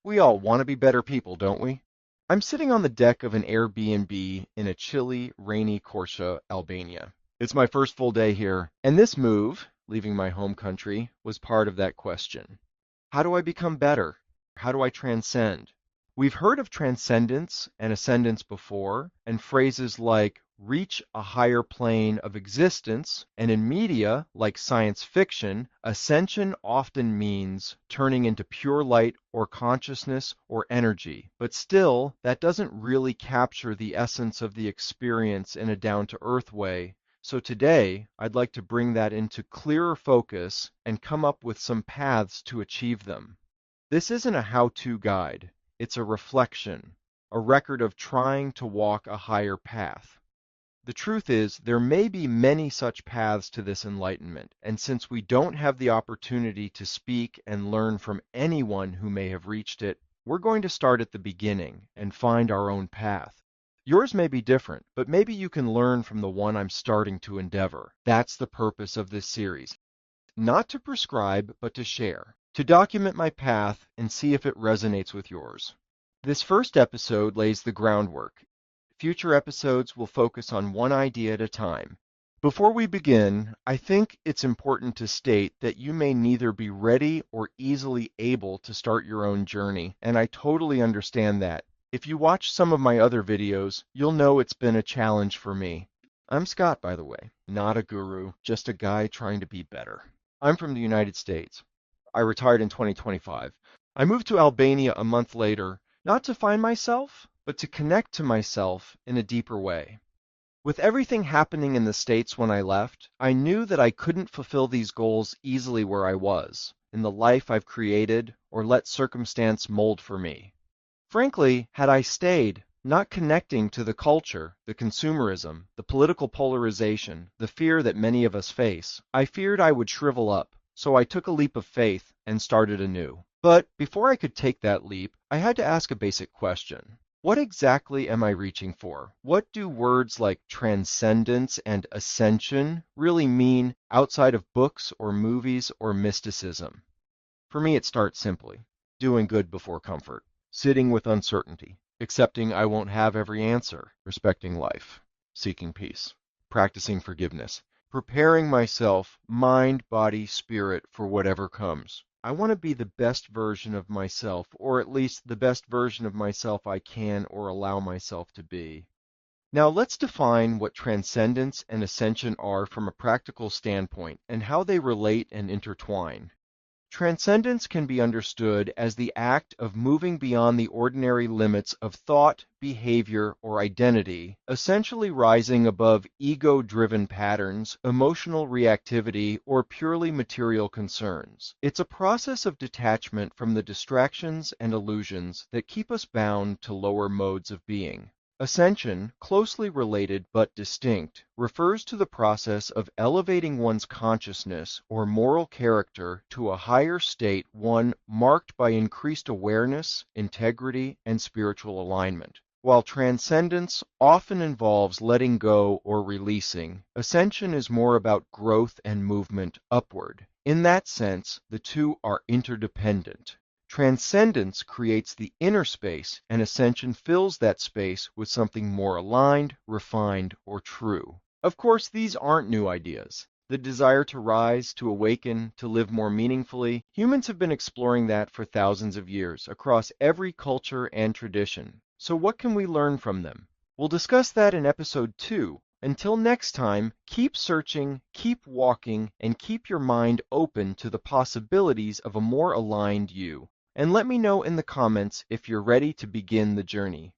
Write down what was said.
We all want to be better people, don't we? I'm sitting on the deck of an Airbnb in a chilly, rainy Korce, Albania. It's my first full day here, and this move, leaving my home country, was part of that question. How do I become better? How do I transcend? We've heard of transcendence and ascendance before, and phrases like reach a higher plane of existence, and in media, like science fiction, ascension often means turning into pure light or consciousness or energy. But still, that doesn't really capture the essence of the experience in a down-to-earth way. So today, I'd like to bring that into clearer focus and come up with some paths to achieve them. This isn't a how-to guide. It's a reflection, a record of trying to walk a higher path. The truth is, there may be many such paths to this enlightenment, and since we don't have the opportunity to speak and learn from anyone who may have reached it, we're going to start at the beginning and find our own path. Yours may be different, but maybe you can learn from the one I'm starting to endeavor. That's the purpose of this series. Not to prescribe, but to share. To document my path and see if it resonates with yours. This first episode lays the groundwork. Future episodes will focus on one idea at a time. Before we begin, I think it's important to state that you may neither be ready or easily able to start your own journey, and I totally understand that. If you watch some of my other videos, you'll know it's been a challenge for me. I'm Scott, by the way, not a guru, just a guy trying to be better. I'm from the United States. I retired in 2025. I moved to Albania a month later, not to find myself, but to connect to myself in a deeper way. With everything happening in the States when I left, I knew that I couldn't fulfill these goals easily where I was, in the life I've created, or let circumstance mold for me. Frankly, had I stayed, not connecting to the culture, the consumerism, the political polarization, the fear that many of us face, I feared I would shrivel up. So I took a leap of faith and started anew. But before I could take that leap, I had to ask a basic question. What exactly am I reaching for? What do words like transcendence and ascension really mean outside of books or movies or mysticism? For me, it starts simply. Doing good before comfort. Sitting with uncertainty. Accepting I won't have every answer. Respecting life. Seeking peace. Practicing forgiveness. Preparing myself, mind, body, spirit, for whatever comes. I want to be the best version of myself, or at least the best version of myself I can or allow myself to be. Now let's define what transcendence and ascension are from a practical standpoint and how they relate and intertwine. Transcendence can be understood as the act of moving beyond the ordinary limits of thought, behavior, or identity, essentially rising above ego-driven patterns, emotional reactivity, or purely material concerns. It's a process of detachment from the distractions and illusions that keep us bound to lower modes of being. Ascension, closely related but distinct, refers to the process of elevating one's consciousness or moral character to a higher state, one marked by increased awareness, integrity, and spiritual alignment. While transcendence often involves letting go or releasing, ascension is more about growth and movement upward. In that sense, the two are interdependent. Transcendence creates the inner space, and ascension fills that space with something more aligned, refined, or true. Of course, these aren't new ideas. The desire to rise, to awaken, to live more meaningfully, humans have been exploring that for thousands of years, across every culture and tradition. So what can we learn from them? We'll discuss that in episode 2. Until next time, keep searching, keep walking, and keep your mind open to the possibilities of a more aligned you. And let me know in the comments if you're ready to begin the journey.